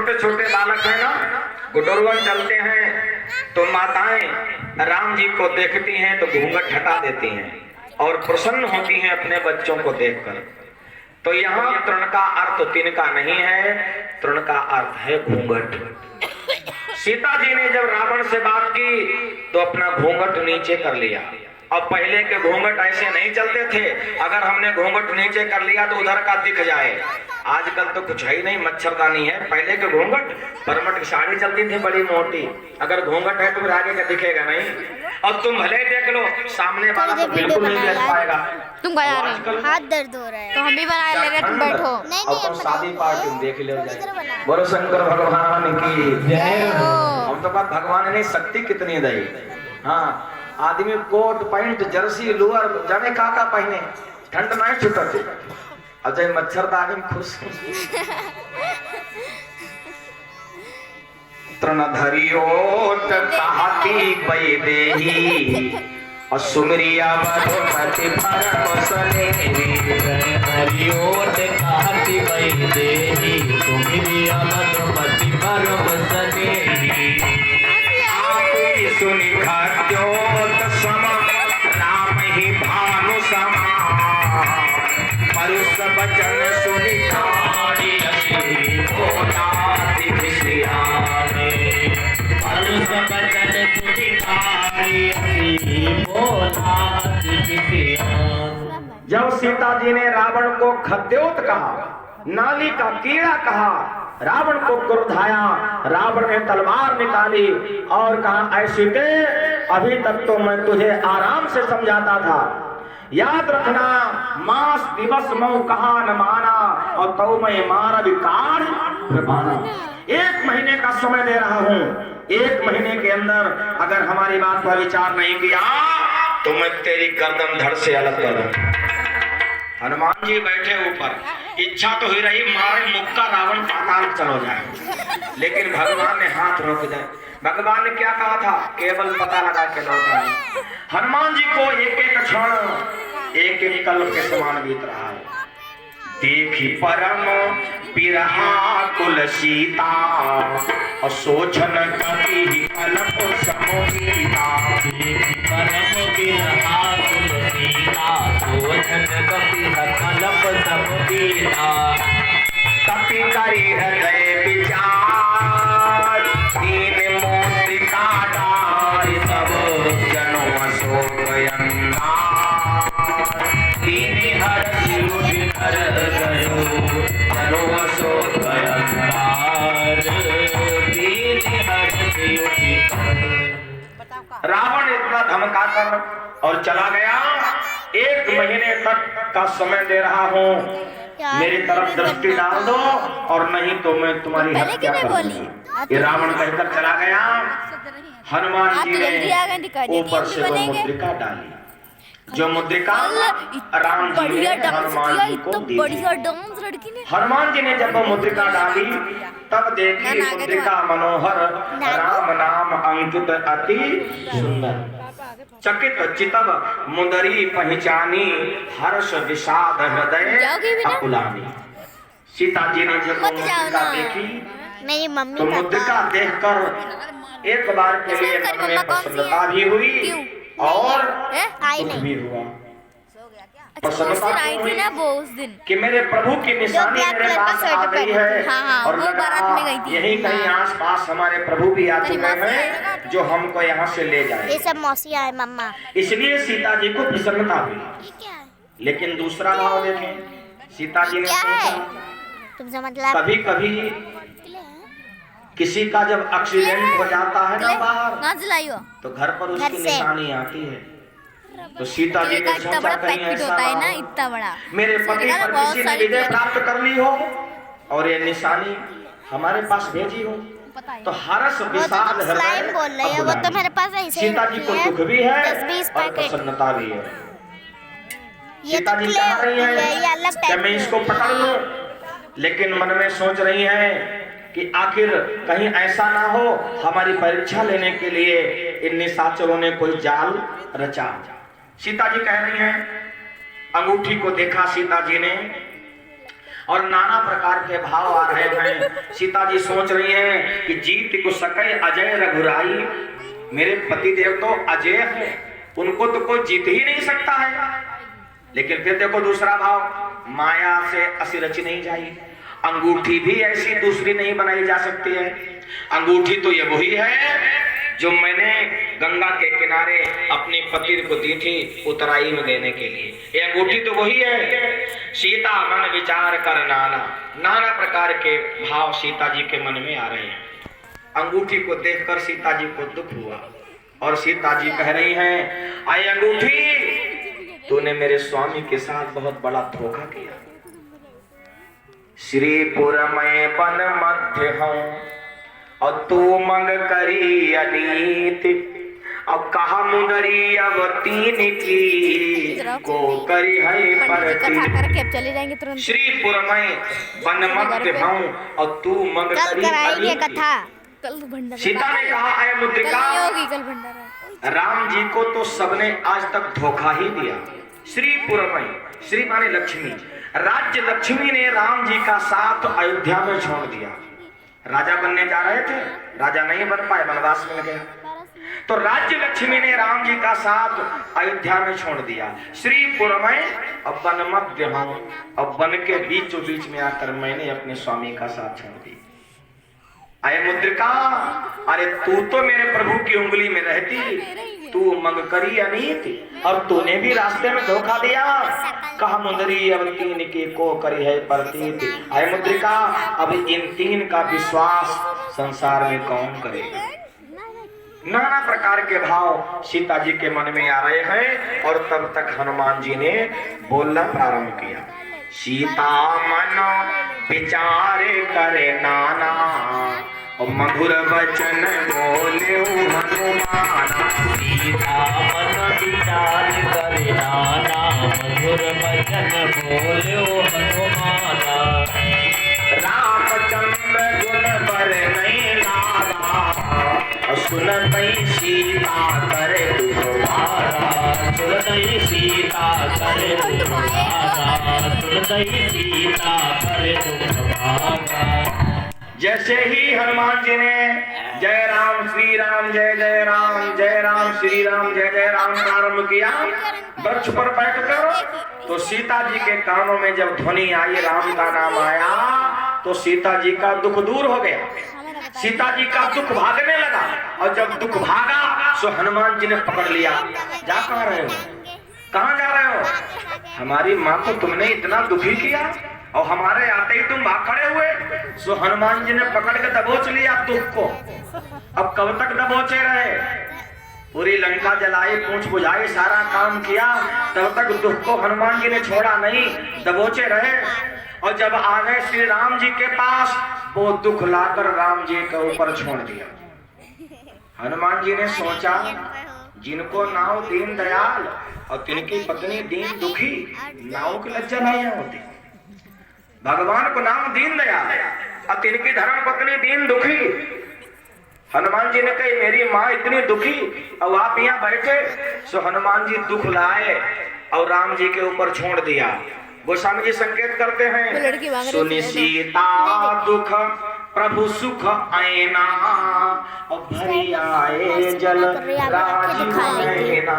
छोटे छोटे बालक हैं ना, गुडोरवन चलते हैं तो माताएं राम जी को देखती हैं तो घूंघट हटा देती हैं और प्रसन्न होती हैं अपने बच्चों को देखकर। तो यहाँ तृण का अर्थ तिनका नहीं है, तृण का अर्थ है घूंघट। सीता जी ने जब रावण से बात की तो अपना घूंघट नीचे कर लिया। अब पहले के घूंघट ऐसे नहीं चलते थे, अगर हमने घूंघट नीचे कर लिया तो उधर का दिख जाए। आजकल तो कुछ है ही नहीं, मच्छरदानी है। पहले के घूंघट परमट की साड़ी चलती थी बड़ी मोटी, अगर घूंघट है तो फिर आगे का दिखेगा नहीं। और तुम भले देख लो, सामने वाला तो बिल्कुल नहीं देख पाएगा। तुम बना रहे हो, हाथ दर्द हो रहा है तो हम भी बना ले रहे, तुम बैठो। नहीं शादी पार्टी देख लो जाए। बोलो शंकर भगवान की जय। हम तो बात भगवान ने शक्ति कितनी दी। हाँ, आदमी कोट पैंट जर्सी लोअर जाने का पहने, ठंड नहीं छुटते। अजय मच्छरदानी में खुश तृण धरियोट कहती बैदेही और सुमरिया मधुमति भरम सनेही। हरिओट कहती बैदेही सुमरिया मधुमति भरम सनेही। आपकी सुनि खाद्योत सम राम ही भानु समा परुष बचन सुनि ठाड़ी असी बोलाति विषयाने। परुष बचन सुनि ठाड़ी असी बोलाति विषयाने। जब सीता जी ने रावण को खद्योत कहा, नाली का कीड़ा कहा, रावण को क्रोधाया, रावण ने तलवार निकाली और कहा, ऐ सीते अभी तक तो मैं तुझे आराम से समझाता था, याद रखना मास दिवस मऊ कहा न माना और तो मैं मारा विकार प्रमाना। 1 महीने का समय दे रहा हूँ, 1 महीने के अंदर अगर हमारी बात पर विचार नहीं किया तो मैं तेरी गर्दन धड़ से अलग कर दूंगा। हनुमान जी बैठे ऊपर, इच्छा तो ही रही मारे मुक्का रावण पाताल चलो जाए, लेकिन भगवान ने हाथ रोक दिया। भगवान ने क्या कहा था, केवल पता लगा के लौटा। हनुमान जी को एक एक क्षण एक एक कल्प के समान बीत रहा है। देखी परम बिरहा कुल सीता और सोचन कभी कल्प समोहिता। देखी परम बिरहा कुल सीता सोचन कभी कल्प समोहिता। कपि करी हृदय विचार दीन मोत्रिका डार सब जनों शोक अंधार। दीन हर्षि हर गयो जनों शोक अंधार। दीन हर्षि रावण इतना धमका कर और चला गया। 1 महीने तक का समय दे रहा हूँ, मेरी तरफ दृष्टि डाल दो और नहीं तो मैं तुम्हारी हत्या कर दूंगा। ये रावण कहकर चला गया। हनुमान जी ने ऊपर से वो मुद्रिका डाली, जो मुद्रिका राम जी ने हनुमान जी को दी। हनुमान जी ने जब वो मुद्रिका डाली तब देखी मुद्रिका मनोहर राम नाम अंकित अति सुंदर। चकित चितव मुदरी पहचानी हर्ष विषाद हृदय अकुलानी। सीता जी ने जब मुद्रिका देखी मेरी मम्मी तो मुद्रिका देखकर एक बार के लिए मन में प्रसन्नता भी हुई और दुख भी हुआ। प्रसन्नता आई थी ना वो उस दिन कि मेरे प्रभु की निशानी मेरे पास आ गई है। हाँ, और वो बारात में गई थी। यही कहीं आसपास हमारे प्रभु भी आ चुके हैं जो हमको यहाँ से ले जाए। ये सब मौसी आए मम्मा। इसलिए सीता जी को प्रसन्नता हुई। लेकिन दूसरा भाव देखें, सीता जी ने सोचा तुमसे मतलब कभी कभी किसी का जब एक्सीडेंट हो जाता है ना बाहर तो घर पर उसकी निशानी आती है। तो सीता जी ने सोचा कहीं ऐसा ना इतना बड़ा मेरे पति पर किसी ने विजय प्राप्त कर ली हो और ये निशानी हमारे पास भेजी हो तो हर्ष विषाद हृदय बोल रहे हैं, वो तो मेरे पास ऐसे सीता जी को दुख भी है 10-20 और प्रसन्नता भी है। सीता जी चाह रही है कि मैं इसको पकड़ लूं, लेकिन मन में सोच रही है कि आखिर कहीं ऐसा ना हो हमारी परीक्षा लेने के लिए इन निशाचरों ने कोई जाल रचा। सीता जी कह रही हैं, अंगूठी को देखा सीता जी ने और नाना प्रकार के भाव आ रहे हैं। सीता जी सोच रही हैं कि जीत को सके अजय रघुराई, मेरे पति देव तो अजय हैं, उनको तो कोई जीत ही नहीं सकता है। लेकिन फिर देखो दूसरा भाव, माया से असी रची नहीं जाई, अंगूठी भी ऐसी दूसरी नहीं बनाई जा सकती है। अंगूठी तो ये वही है जो मैंने गंगा के किनारे अपने पति को दी थी उतराई में देने के लिए, ये अंगूठी तो वही है। सीता मन विचार कर नाना, नाना प्रकार के भाव सीता जी के मन में आ रहे हैं। अंगूठी को देखकर सीता जी को दुख हुआ और सीता जी कह रही हैं, आई अंगूठी, तूने मेरे स्वामी के साथ बहुत बड़ा धोखा किया। श्रीपुर में बन मध्य हूँ और तू मंग करी अनीत, अब कहा मुदरी अब तीन की को करी है परती। श्रीपुर में बन मध्य हूँ और तू मंग करी अनीत। सीता ने कहा, अय मुद्रिका, राम जी को तो सबने आज तक धोखा ही दिया। श्रीपुर में, श्री माने लक्ष्मी, राज्य लक्ष्मी ने राम जी का साथ अयोध्या में छोड़ दिया। राजा बनने जा रहे थे, राजा नहीं बन पाए, वनवास मिल गया, तो राज्य लक्ष्मी ने राम जी का साथ अयोध्या में छोड़ दिया। श्रीपुर में अब वन मध्य हूं, अब वन के बीचों बीच में आकर मैंने अपने स्वामी का साथ छोड़ दिया। अय मुद्रिका, अरे तू तो मेरे प्रभु की उंगली में रहती, तू मंग करी अनीति, और तूने भी रास्ते में धोखा दिया। कहा मुंदरी अब तीन की को करी है प्रतीत। अय मुद्रिका, अब इन तीन का विश्वास संसार में कौन करेगा। नाना प्रकार के भाव सीता जी के मन में आ रहे हैं और तब तक हनुमान जी ने बोलना प्रारंभ किया। सीता मन विचार करे नाना और मधुर वचन बोले हनुमाना। सीता मन विचार करे नाना, मधुर वचन बोले हनुमाना। रामचंद्र गुण बर नहीं लागा, सुनतई सीता करे दुखभारा, सुनतई सीता करे दुखभारा, सुनतई सीता करे दुखभारा। जैसे ही हनुमान जी ने जय राम श्री राम जय जय राम, जय राम श्री राम जय जय राम प्रारंभ किया, वृक्ष पर बैठकर, तो सीता जी के कानों में जब ध्वनि आई, राम का नाम आया, तो सीता जी का दुख दूर हो गया, सीता जी का दुख भागने लगा। और जब दुख भागा तो हनुमान जी ने पकड़ लिया। जा कहाँ रहे हो, कहाँ जा रहे हो, हमारी माँ को तुमने इतना दुखी किया और हमारे आते ही तुम भाग खड़े हुए। सो हनुमान जी ने पकड़ के दबोच लिया दुख को। अब कब तक दबोचे रहे, पूरी लंका जलाई, पूंछ बुझाई, सारा काम किया, तब तक दुख को हनुमान जी ने छोड़ा नहीं, दबोचे रहे। और जब आ गए श्री राम जी के पास, वो दुख लाकर राम जी के ऊपर छोड़ दिया। हनुमान जी ने सोचा, जिनको नाव दीन दयाल और तिनकी पत्नी दीन दुखी, नाव की लज्जा नहीं होती। भगवान को नाम दीन दयाल और तिनकी धर्म पत्नी दीन दुखी। हनुमान जी ने कही, मेरी माँ इतनी दुखी और आप यहाँ बैठे। सो हनुमान जी दुख लाए और राम जी के ऊपर छोड़ दिया। गोस्वामी जी संकेत करते हैं, सुनि सीता दुख प्रभु सुख आएना, और भरी आए जल राजीव नैना।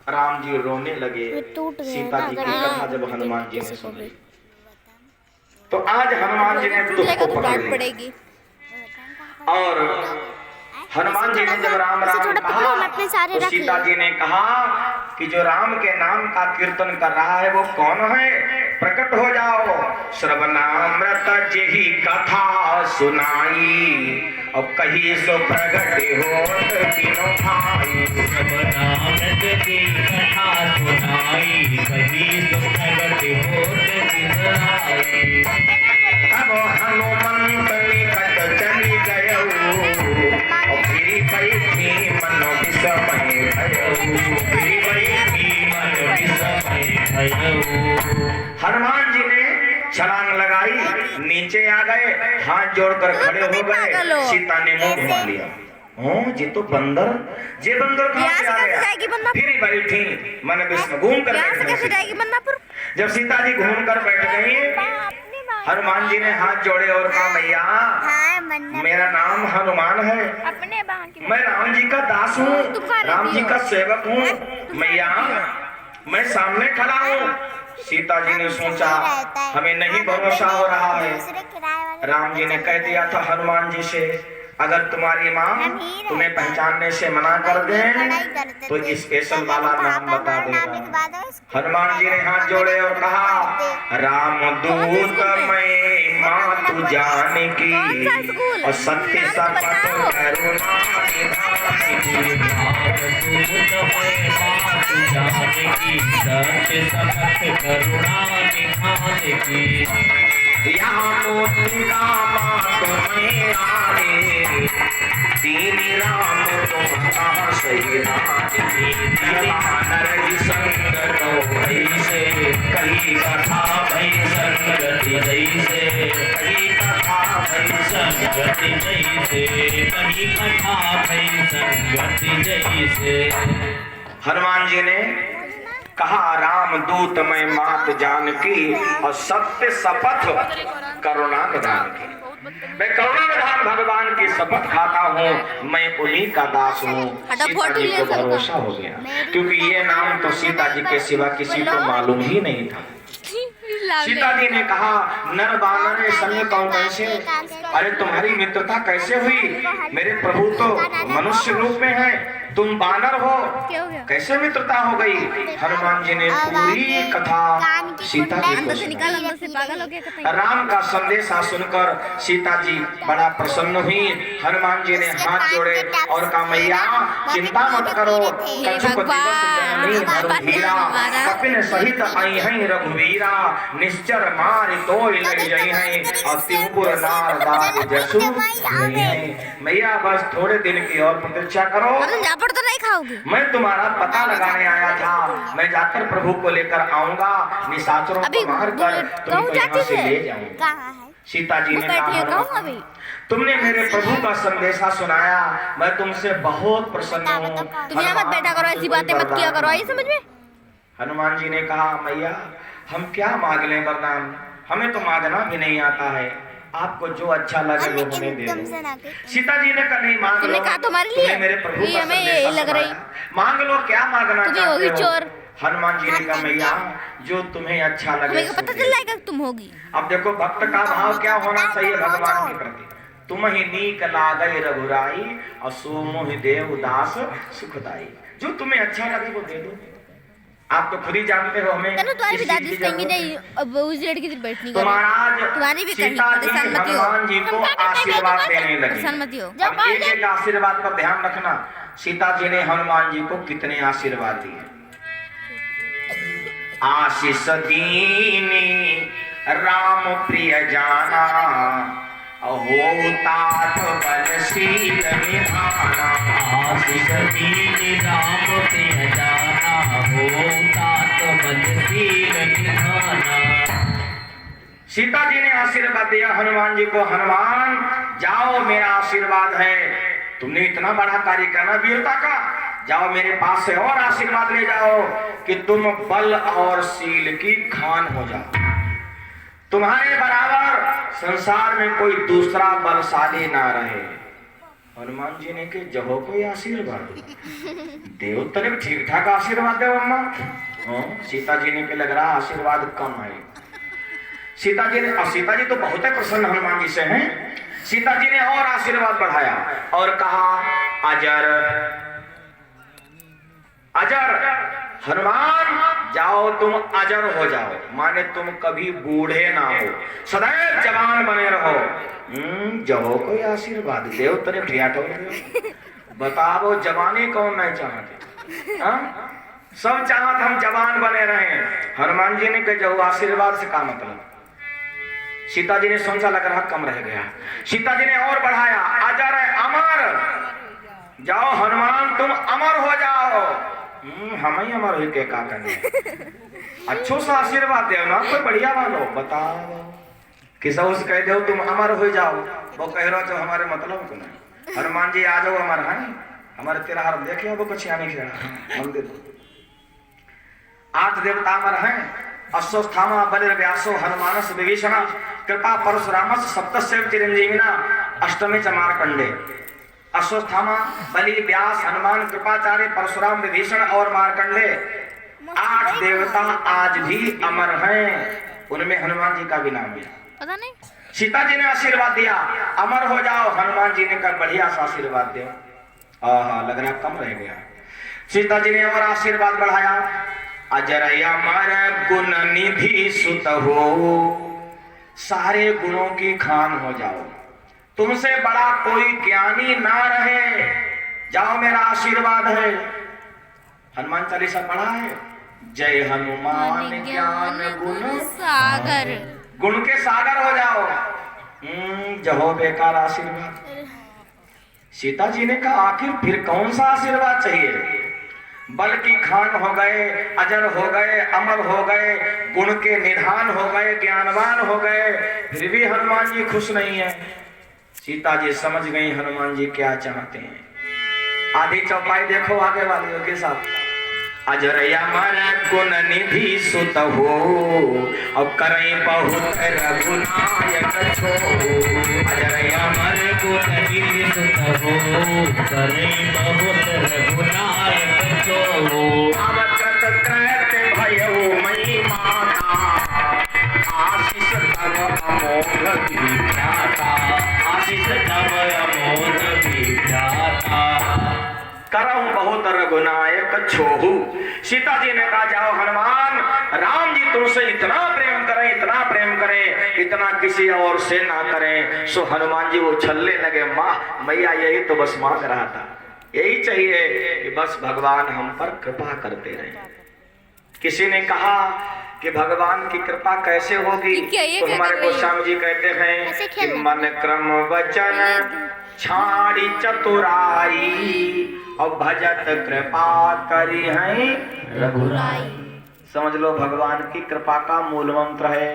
राम जी रोने लगे सीता जी की कथा जब हनुमान जी ने सुनी। तो आज हनुमान जी ने दुख को पकड़ लिया और हनुमान जी ने जब राम राम कहा, तो सीता जी ने कहा कि जो राम के नाम का कीर्तन कर रहा है वो कौन है, प्रकट हो जाओ। श्रवणामृत जेहि कथा सुनाई, और कही सो प्रगट होत तीनों भाई। श्रवणामृत की कथा सुनाई, कही सो प्रगट होत तीनों भाई। अब हनुमंत निकट चली गयो, और फिर बैठी मन विस्मय भयो। हनुमान जी ने छलांग लगाई, नीचे आ गए, हाथ जोड़कर खड़े हो गए। सीता ने मुंह घुमा लिया, ये तो बंदर, ये बंदर कहाँ से आ गया। फिर बैठी मन विस्मय, घूम कर बैठ गई। जब सीता जी घूम कर बैठ गई हनुमान जी ने हाथ जोड़े और कहा मैया हाँ मन्नत मेरा नाम हनुमान है, अपने वहाँ की मैं राम जी का दास हूँ, राम जी का सेवक हूँ। मैया मैं सामने खड़ा हूँ। सीता जी ने सोचा हमें नहीं भरोसा हो रहा है। दूसरे किराए वाले राम जी ने कह दिया था हनुमान जी से, अगर तुम्हारी माँ तुम्हें पहचानने से मना कर दे तो स्पेशल वाला नाम बता देगा। हनुमान जी ने हाथ जोड़े और कहा राम दूत मैं माँ तू जान की और सत्य शपथ करुणा निधान की। यहाँ मोतिका माँ तुम्हें आने तीन राम तुम कहाँ सही नर संग तो ऐसे कही कथा भई संगति जैसे कही कथा भई संगति जैसे कही कथा भई संगति जैसे। हनुमान जी ने कहा राम दूत मैं मात जानकी और सत्य शपथ करुणा निधान की। मैं करुणा निधान भगवान की शपथ खाता हूँ, मैं उन्हीं का दास हूँ। सीता जी को भरोसा हो गया क्योंकि ये नाम तो सीता जी के सिवा किसी को मालूम ही नहीं था। सीता जी ने कहा नर बानर ने संग कौन कैसे, अरे तुम्हारी मित्रता कैसे हुई? मेरे प्रभु तो मनुष्य रूप में है, तुम बानर हो, कैसे मित्रता हो गई? हनुमान जी ने पूरी कथा सीता जी को सुनाई। राम का संदेशा सुनकर सीता जी बड़ा प्रसन्न हुई। हनुमान जी ने हाथ जोड़े और कहा मैया चिंता मत करो, कछुक दिवस जननी रघुवीरा कपिन सहित आई हैं रघुवीरा निश्चर मार तोय लग जाई हैं और तिहुपुर नार दाग जसु नहीं है। मैया बस थोड़े दिन की और प्रतीक्षा करो, तो नहीं खाओगे। मैं तुम्हारा पता लगाने आया था, मैं जाकर प्रभु को लेकर आऊंगा, निशाचरों को मारकर तुमको यहाँ से ले जाऊंगा। सीता जी ने कहा तुमने मेरे प्रभु का संदेशा सुनाया, मैं तुमसे बहुत प्रसन्न हूँ। तुम यहाँ मत बैठा करो, ऐसी बातें मत किया करो, आई समझ में। हनुमान जी ने कहा मैया हम क्या मांग लें वरदान, हमें तो मांगना भी नहीं आता है, आपको जो अच्छा लगे वो हमें दे दो। सीता जी ने कहा नहीं मांग लो, तुमने कहा तुम्हारे लिए मेरे प्रभु ये का हमें संदेशा लग रही, मांग लो क्या मांगना तुम्हें होगी चाहते हो? चोर। हनुमान जी ने कहा मैया जो तुम्हें अच्छा लगे तुम्हें पता चल जाएगा तुम होगी। अब देखो भक्त का भाव क्या होना चाहिए भगवान के प्रति, तुम ही नीक लागई रघुराई और सो मोहि देव दास सुखदाई, जो तुम्हें अच्छा लगे वो दे दो। आप तो खुद ही जानते हो हमें तुम्हारी भी दादी कहेंगी नहीं अब उस लड़की की बैठनी तो महाराज तुम्हारी भी करनी, सीता जी परेशान मत हो। हनुमान जी को आशीर्वाद देने लगे। परेशान मत हो। अब एक एक आशीर्वाद का ध्यान रखना, सीता जी ने हनुमान जी को कितने आशीर्वाद दिए। आशीष दीनी राम प्रिय जाना हो तात बलशील निधाना। आशीष दीन राम प्रिय जाना हो तात बलशील निधाना। सीता जी ने आशीर्वाद दिया हनुमान जी को, हनुमान जाओ मेरा आशीर्वाद है, तुमने इतना बड़ा कार्य करना वीरता का, जाओ मेरे पास से और आशीर्वाद ले जाओ कि तुम बल और शील की खान हो जाओ, तुम्हारे बराबर संसार में कोई दूसरा बलशाली ना रहे। हनुमान जी ने के जहो कोई आशीर्वाद देव तने ठीक ठाक आशीर्वाद दे अम्मा। सीता जी ने के लग रहा आशीर्वाद कम है। सीता जी तो बहुत ही प्रसन्न हनुमान जी से हैं। सीता जी ने और आशीर्वाद बढ़ाया और कहा अजर अजर हनुमान जाओ तुम अजर हो जाओ, माने तुम कभी बूढ़े ना हो, सदैव जवान बने रहो। जहो कोई आशीर्वाद देव तेरे ठियाठो बताओ जवानी कौन नहीं चाहते, सब चाहत हम जवान बने रहे। हनुमान जी ने कहा जो आशीर्वाद से का मतलब। सीता जी ने सोचा लग रहा कम रह गया। सीता जी ने और बढ़ाया अजर अमर जाओ हनुमान तुम अमर हो जाओ। हम ही अमर हुई के का करने अच्छो सा आशीर्वाद दे ना, कोई बढ़िया वालो बताओ किसा उस कह दो तुम अमर हो जाओ, वो कह रहा जो हमारे मतलब को नहीं। हनुमान जी आ जाओ अमर है, हमारे तेरा हार देखे वो कुछ नहीं खेला मंदिर 8 देवता अमर हैं, अश्वस्थामा बलिर्व्यासो हनुमानस विभीषण कृपा परशुराम सप्तस्य चिरंजीविना अष्टमी च मार्कंडे अश्वत्थामा बलि व्यास हनुमान कृपाचार्य परशुराम विभीषण और मार्कंडे 8 देवता आज भी अमर हैं। उनमें हनुमान जी का भी नाम है। पता नहीं। सीता जी ने आशीर्वाद दिया अमर हो जाओ, हनुमान जी ने कहा बढ़िया सा आशीर्वाद दिया। लग रहा कम रह गया। सीता जी ने और आशीर्वाद बढ़ाया, अजर अमर गुण निधि सुत हो, सारे गुणों की खान हो जाओ, तुमसे बड़ा कोई ज्ञानी ना रहे, जाओ मेरा आशीर्वाद है। हनुमान चालीसा पढ़ा है, जय हनुमान ज्ञान गुण सागर, गुण के सागर हो जाओ। जहो बेकार आशीर्वाद। सीता जी ने कहा आखिर फिर कौन सा आशीर्वाद चाहिए? बल की खान हो गए, अजर हो गए, अमर हो गए, गुण के निधान हो गए, ज्ञानवान हो गए, फिर भी हनुमान जी खुश नहीं है। सीता जी समझ गई हनुमान जी क्या चाहते हैं। आधी चौपाई देखो आगे वालियों के साथ। अजर अमर गुण निधि सुत हो, अब करें बहुत रघुनायक छो। अजर अमर गुण निधि सुत हो, करें बहुत रघुनायक छो। अवकृत कृत भयो मई माता, आशीष तव अमोघ विख्याता, आशीष तव अमोघ विख्याता। करहु बहुत रघुनायक छोहू। सीता जी ने कहा जाओ हनुमान, राम जी तुमसे इतना प्रेम करें, इतना प्रेम करें, इतना किसी और से ना करें। सो हनुमान जी वो छलने लगे, माँ मैया यही तो बस मांग रहा था, यही चाहिए कि बस भगवान हम पर कृपा करते रहे। किसी ने कहा कि भगवान की कृपा कैसे होगी, तो हमारे गोस्वामी जी कहते हैं कि मन क्रम वचन छाड़ी चतुराई, और भजत कृपा करी है रघुराई। समझ लो भगवान की कृपा का मूल मंत्र है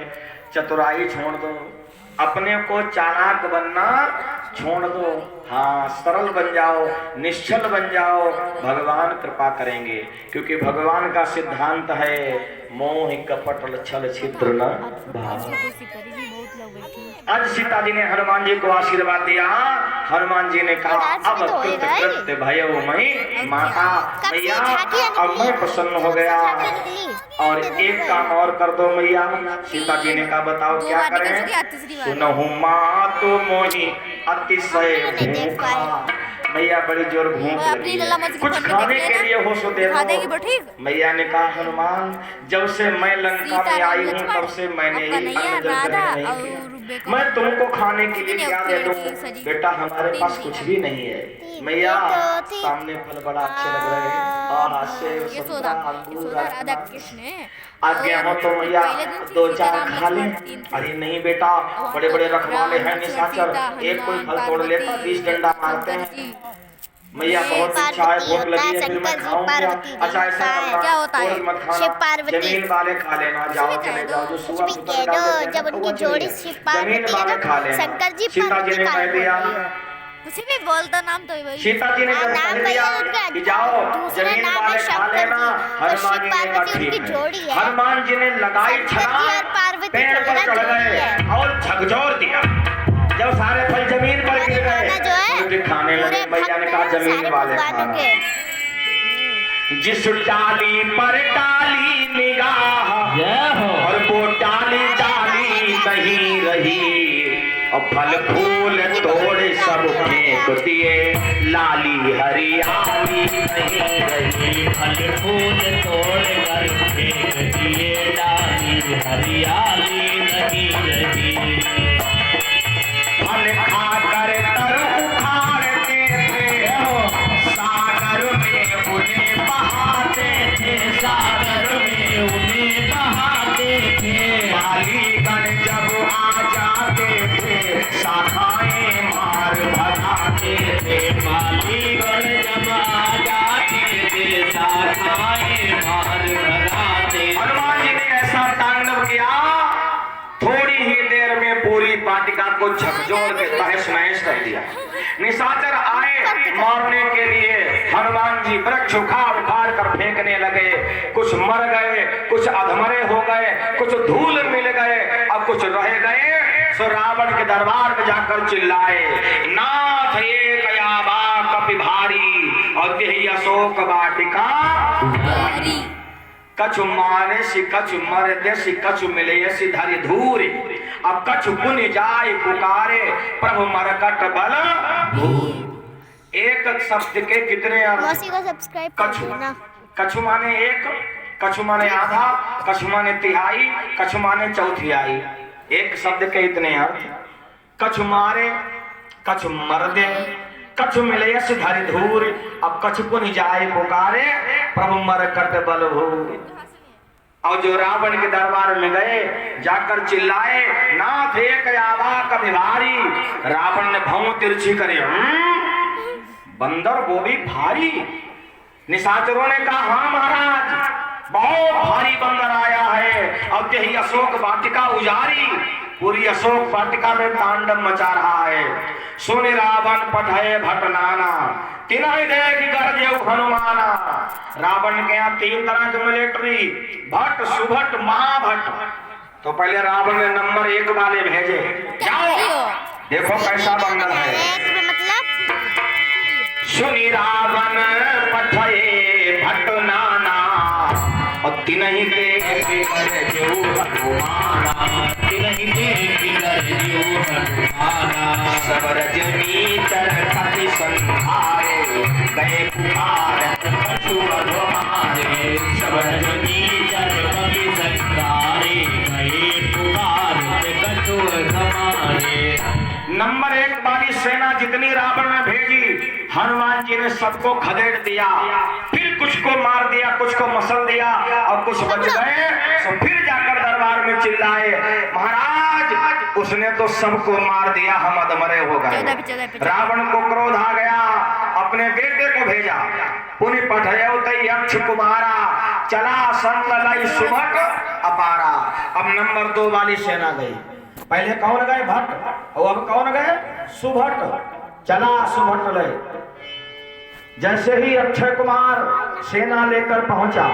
चतुराई छोड़ दो, अपने को चालाक बनना छोड़ दो, हाँ सरल बन जाओ, निश्चल बन जाओ, भगवान कृपा करेंगे। क्योंकि भगवान का सिद्धांत है मोह कपट छल छिद्र न भाव। आज सीता जी ने हनुमान जी को आशीर्वाद दिया। हनुमान जी ने कहा अब कृत भयो मई माता, मैया अब मैं प्रसन्न हो गया, और एक काम और कर दो मैया। सीता जी ने कहा बताओ क्या करें? सुनहु मातु मोहि अतिशय भूखा, मैया बड़ी जोर भूख लगी है, कुछ खाने के लिए हो सो दे दो। मैया ने कहा हनुमान जब से मैं लंका में आई हूँ तब से मैंने अन्न जल ग्रहण नहीं किया, मैं तुमको खाने के लिए क्या दे दूं? बेटा हमारे पास कुछ भी नहीं है। मैया सामने फल बड़ा अच्छे लग रहे हैं, सेब संतरा अंगूर आज्ञा हो तो मैया 2-4 खा ले। अरे नहीं बेटा, बड़े बड़े रखवाले हैं निशाचर, एक कोई फल तोड़ लेता 20 डंडा मारते हैं। मैया बहुत इच्छा है, भूख लगी है, फिर मैं खाऊंगा। अच्छा ऐसा करना मत खाना, जमीन वाले खा लेना, जाओ चले जाओ, जो सुबह जब उनकी जोड़ी शिव पार्वती है ना, शंकर जी सीता जी ने कह दिया, कुछ भी बोलता नाम तो वही। सीता जी ने कह दिया कि जाओ जमीन वाले खा लेना। हनुमान जी ने कहा ठीक है। हनुमान जी ने लगाई छलांग, पेड़ पर चढ़ गए और झकझोर दिया। जब सारे फल जमीन पर गिर गए तो खाने लगे। मैया ने कहा जमीन वाले खाना। जिस डाली पर डाली निगाह, और वो डाली डाली नहीं रही, और फल फूल तोड़े सब फेंक दिए, लाली हरियाली नहीं रही। फल फूल तोड़ कर फेंक दिए, लाली हरियाली नहीं रही। फल खाकर तर उखाड़ते थे, सागर में उन्हें बहाते थे, सागर में उन्हें बहाते थे। मालीगण जब आ जाते थे, शाखाएं मार भगाते थे। मालीगण जब आ जाते थे, शाखाएं मार भगाते। हनुमान जी ने ऐसा तांडव किया, थोड़ी ही देर में पूरी वाटिका को झकझोर के तहस नहस कर दिया। निशाचर आए मारने के लिए, हनुमान जी वृक्ष उखाड़ उखाड़ कर फेंकने लगे। कुछ मर गए, कुछ अधमरे हो गए, कुछ धूल मिल गए, और कुछ रह गए सो रावण के दरबार में जाकर चिल्लाए, नाथ एक याबा कपि भारी और देहि अशोक वाटिका कछु मारे सि कछु मर देसी कछु मिले सि धरि धूर अब कछु पुण्य जाय पुकारे प्रभु मरकट बल भूर। एक शब्द के कितने अर्थ? मौसी को सब्सक्राइब कर कछु देना। कछु माने एक, कछु माने आधा, कछु माने तिहाई, कछु माने चौथियाई। एक शब्द के इतने अर्थ। कछु मारे, कछु मर दे, कछु मिले यश धरि धूर अब कछु पुन जाए पुकारे प्रभु मरकट बल भूर। और जो रावण के दरबार में गए जाकर चिल्लाए, नाथ एक यावा कभी भारी। रावण ने भौं तिरछी करे, बंदर वो भी भारी। निशाचरों ने कहा, हाँ महाराज बहुत भारी बंदर आया है और यही अशोक वाटिका उजारी, पूरी अशोक वाटिका में तांडव मचा रहा है। सुन रावण पठय भट नाना तिनहि देख गरजे हनुमाना। रावण के यहाँ 3 तरह के मिलिट्री, भट, सुभट, महाभट। तो पहले रावण ने नंबर 1 वाले भेजे, जाओ देखो कैसा बंदर है। सुनी रावण पठये भट नाना और तिनहि देख गरजे हनुमाना, तिनहि देख गरजे हनुमाना। सब रजनी चरखति संहारे गए पुकारत कछु अधमारे। सब रजनी चरखति संहारे गए पुकारत कछु अधमारे। नंबर 1 वाली सेना जितनी रावण ने भेजी, हनुमान जी ने सबको खदेड़ दिया। फिर कुछ को मार दिया, कुछ को मसल दिया और कुछ बच गए। तो फिर जाकर दरबार में चिल्लाए, महाराज उसने तो सबको मार दिया, हम अधमरे हो गए। रावण को क्रोध आ गया, अपने बेटे को भेजा, पुनि पठयौतै यक्ष कुमारा चला संग लई सुभट अपारा। अब नंबर 2 वाली सेना गई। पहले कौन गए? भट्ट। और अब कौन गए? सुभट। चला सुभट लय। जैसे ही अक्षय कुमार सेना लेकर पहुंचा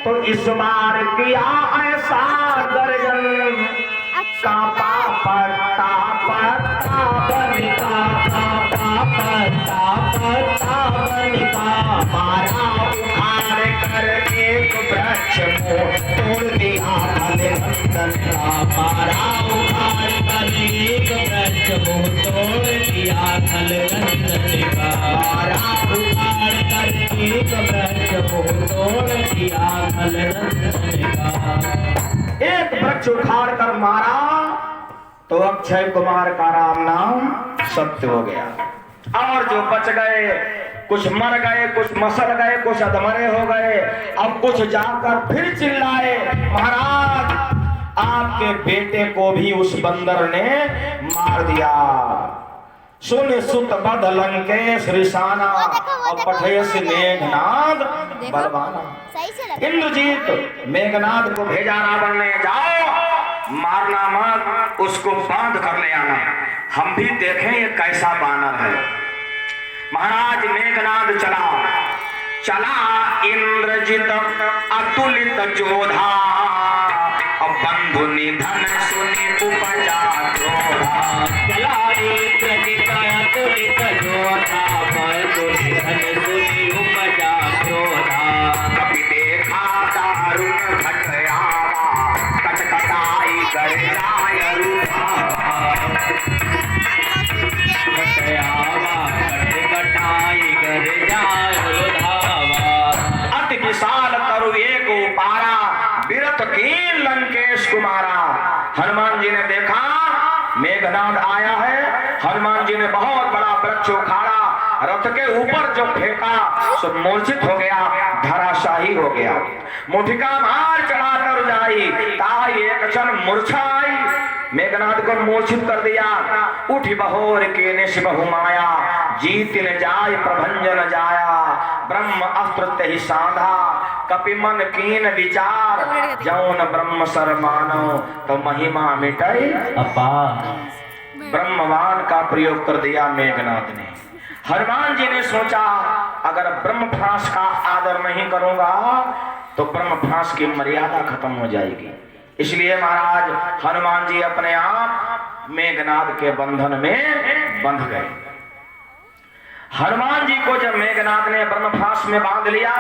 तो इस बार किया ऐसा गर्जन, कांपा पत्ता पत्ता बनिका, कांपा पत्ता पत्ता बनिका। मारा उखाड़ कर एक वृक्ष को तोड़ दिया फल नंदन का। मारा उखाड़ कर एक वृक्ष को तोड़ दिया फल नंदन का। मारा उखाड़ कर एक वृक्ष को तोड़ दिया फल नंदन का। एक वृक्ष उखाड़ कर मारा तो अक्षय कुमार का राम नाम सत्य हो गया। और जो बच गए, कुछ मर गए, कुछ मसल गए, कुछ अधमरे हो गए। अब कुछ जाकर फिर चिल्लाए, महाराज आपके बेटे को भी उस बंदर ने मार दिया। सुन सुत बध लंकेश रिसाना और पठयस मेघनाद बलवाना। इंद्रजीत मेघनाद को भेजा रावण ने, जाओ मारना मत, उसको बांध कर ले आना, हम भी देखें ये कैसा बानर है। महाराज मेघनाद चला इंद्रजीत अतुलित जोधा और बंधु निधन सुनि उपजा क्रोधा। चला इंद्रजीत अतुलित जोधा बंधु निधन सुनि उपजा क्रोधा। कपि देखा दारुण घटयावा कटकटाई गर्जाय रूपावा। घटयावा कटकटाई गर्जाय रूपावा। अति विशाल तरु एक उपारा विरत कीन लंकेश कुमारा। हनुमान जी ने देखा मेघनाद आया है। हनुमान जी ने बहुत बड़ा वृक्ष उखाड़ा, रथ के ऊपर जो फेंका सो मूर्छित हो गया, धराशाही हो गया। मुठिका मार चढ़ाकर जाई ताई एक क्षण मूर्छा आई, मेघनाद को मूर्छित कर दिया। उठी बहोर के निश बहुमाया जीत न जाय प्रभंजन जाया। ब्रह्म अस्त्र ही साधा कपि मन कीन विचार। जौन ब्रह्म सर मानो तो महिमा मिटाई अपार। ब्रह्मवान का प्रयोग कर दिया मेघनाद ने। हनुमान जी ने सोचा अगर ब्रह्मफ्रांस का आदर नहीं करूंगा तो ब्रह्मफ्रांस की मर्यादा खत्म हो जाएगी। इसलिए महाराज हनुमान जी अपने आप मेघनाद के बंधन में बंध गए। हनुमान जी को जब मेघनाद ने ब्रह्मफास में बांध लिया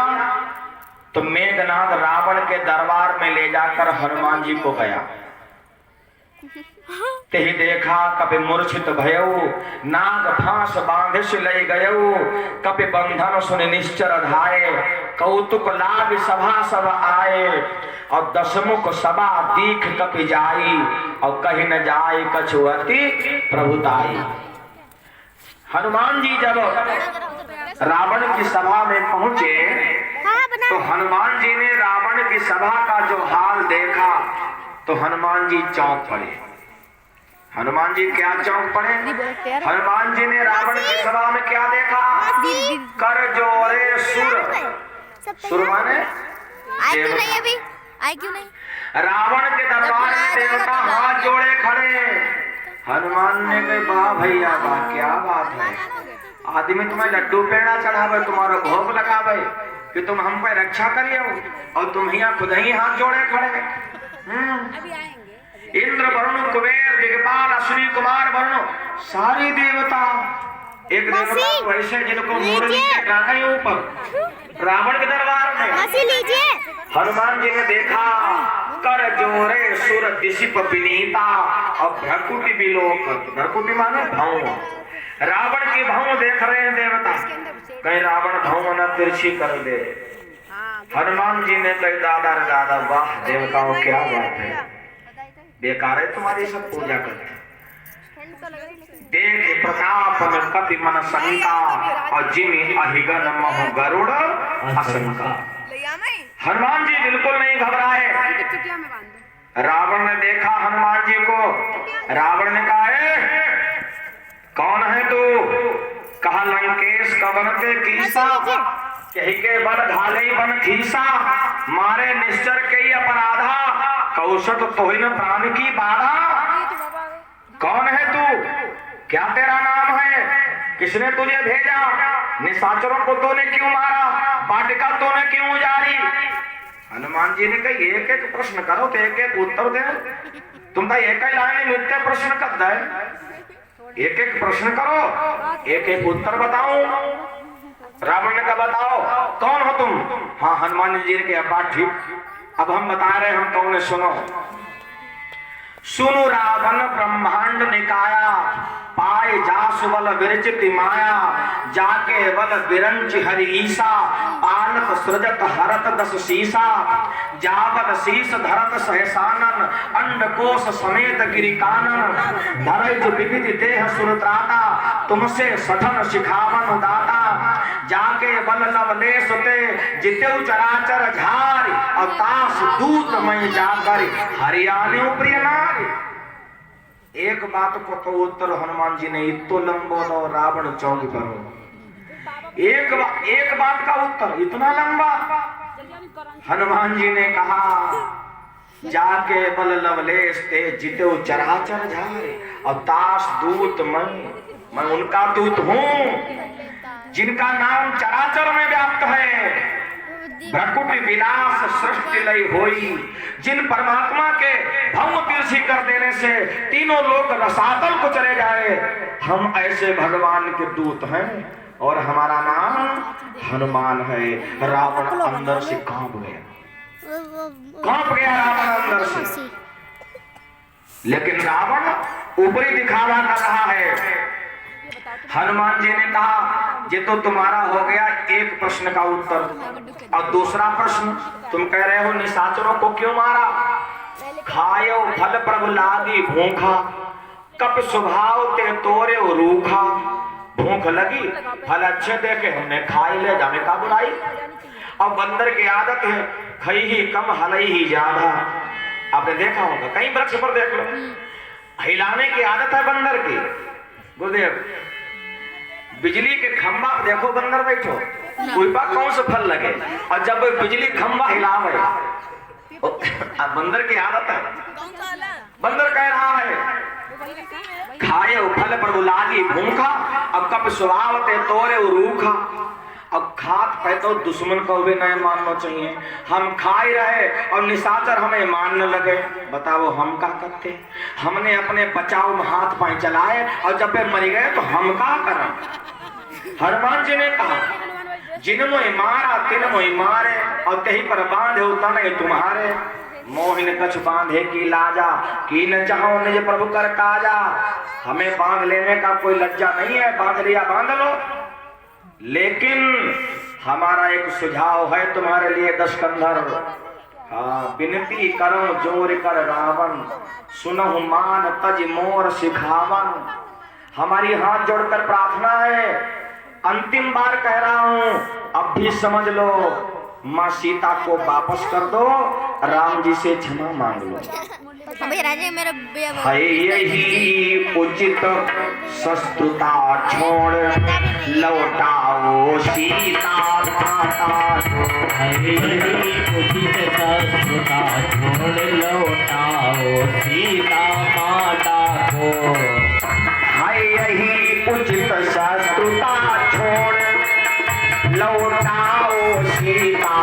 तो मेघनाद रावण के दरबार में ले जाकर हनुमान जी को गया। तेहि देखा कपि मूर्छित भयऊ, नाग फांस बांधिश लय गयऊ, कपि बंधन सुनि निश्चर धाये, कौतुक लाग सभा सब आए, और दशमुख सभा दीख कपि जाई, और कहीं न जाए कछुअति प्रभुताई। हनुमान जी जब रावण की सभा में पहुंचे तो हनुमान जी ने रावण की सभा का जो हाल देखा तो हनुमान जी चौंक पड़े। हनुमान जी क्या चौंक पड़े? हनुमान जी ने रावण की सभा में क्या देखा? कर जोरे सुर। सुर माने आए क्यों नहीं अभी? आए क्यों नहीं? रावण के दरबार में देवता हाथ जोड़े खड़े। हनुमान ने कहा वाह भैया वाह, क्या बात है, आदमी तुम्हें लड्डू पेड़ा चढ़ावे, तुम्हारा भोग लगावे कि तुम हम पे रक्षा करिए, और तुम यहाँ खुद ही हाथ जोड़े खड़े। इंद्र वरुण कुबेर दिग्पाल अश्विनी कुमार वरुण सारी देवता, एक देवता तो ऐसे जिनको मुरली के गाने ऊपर रावण के दरबार में। हनुमान जी ने देखा कर जोरे सुर दिशिप विनीता, और भ्रकुटी बिलोक, भ्रकुटी माने भाव, रावण की भाव देख रहे हैं देवता, कहीं रावण भाव न तिरछी कर दे। हनुमान जी ने कही दादा रे दादा, वाह देवताओं क्या बात है, बेकार है तुम्हारी सब पूजा करते। देख प्रताप में कपि मन शंका, और जिमि अहिगन मह गरुड़ आशंका। हनुमान जी बिल्कुल नहीं घबराए। रावण ने देखा हनुमान जी को, रावण ने कहा कौन है तू? कहा लंकेश कवन के कीसा, कही के बल घाले बन खीसा, मारे निश्चर के अपराधा, कौशट तोहिन प्राण की बाधा। कौन है तू? क्या तेरा नाम है? किसने तुझे भेजा? निशाचरों को तूने क्यों मारा? वाटिका तूने क्यों उजाड़ी? हनुमान जी ने कहा एक एक प्रश्न करो तो एक एक उत्तर दे। तुम तो एक ही लाइन में इतने प्रश्न कर दे, एक एक प्रश्न करो, एक एक उत्तर बताओ। रावण ने कहा बताओ कौन हो तुम? हाँ हनुमान जी ने कहा बात ठीक, अब हम बता रहे हम कौन है, सुनो। सुनु रावण ब्रह्मांड निकाया, पाए जासु बल विरचित माया, जाके बल विरंच हरि ईसा, पालत सृजत हरत दस शीसा, जावल शीस धरत सहसानन, अंडकोश समेत गिरिकानन, धरज विविध देह सुरत्राता, तुमसे सठन शिखावन दाता, जाके बल लवलेश ते जितेउ चराचर झारी, अवतास दूत मैं जाकर हरियाणे प्रिय नारी। एक बात को तो उत्तर हनुमान जी ने इतो लंबो दो रावण चौंक करो। एक बात का उत्तर इतना लंबा। हनुमान जी ने कहा जाके बल लवलेश ते जितेउ चराचर झारी, अवतास दूत मैं उनका दूत हूँ जिनका नाम चराचर में व्याप्त है। भ्रकुटी विलास सृष्टि लय होई, जिन परमात्मा के भंग तिरछी कर देने से तीनों लोग रसातल को चले जाए, हम ऐसे भगवान के दूत हैं और हमारा नाम हनुमान है। रावण अंदर से कांप गया रावण अंदर से। लेकिन रावण ऊपरी दिखावा कर रहा है। हनुमान जी ने कहा ये तो तुम्हारा हो गया एक प्रश्न का उत्तर, और दूसरा प्रश्न तुम कह रहे हो निशाचरों को क्यों मारा? खायो फल प्रभु लागी भूखा, कप स्वभाव ते तोरे रूखा। भूख लगी फल अच्छे देखे हमने खाई ले, जाने का बुलाई। अब बंदर की आदत है खई ही कम हलई ही ज्यादा। आपने देखा होगा कहीं वृक्ष पर देख लो, हिलाने की आदत है बंदर की। गुरुदेव बिजली के खंभा देखो बंदर बैठो, कोई बात कौन सा फल लगे, और जब बिजली खंभा हिलावे बंदर की आदत है। बंदर कह रहा है खाए फल प्रभु लागी भूखा, अब कब स्वभाव ते तोरे रूखा। अब खात पे तो दुश्मन को भी नहीं मानना चाहिए। हम खाए रहे और निशाचर हमें मानने लगे, बताओ हम क्या करते? हमने अपने बचाव में हाथ पांव चलाए और जब वे मर गए तो हम क्या करें? हनुमान जी ने कहा जिनको मारा तिनको मारे और तही पर बांधे उतने तुम्हारे। मोहिन कछ बांधे की लाजा की न चाहो निज प्रभु कर काजा। हमें बांध लेने का कोई लज्जा नहीं है, बांध लिया बांध लो। लेकिन हमारा एक सुझाव है तुम्हारे लिए दशकंधर। हाँ, विनती करो जोर कर रावण, सुनहु मान तज मोर सिखावन। हमारी हाथ जोड़कर प्रार्थना है, अंतिम बार कह रहा हूं, अब भी समझ लो, माँ सीता को वापस कर दो, राम जी से क्षमा मांग लो। है यही उचित शत्रुता छोड़ लौटाओ सीता माता को। है यही उचित शत्रुता छोड़ लौटाओ सीता माता को। है यही उचित शत्रुता छोड़ लौटाओ सीता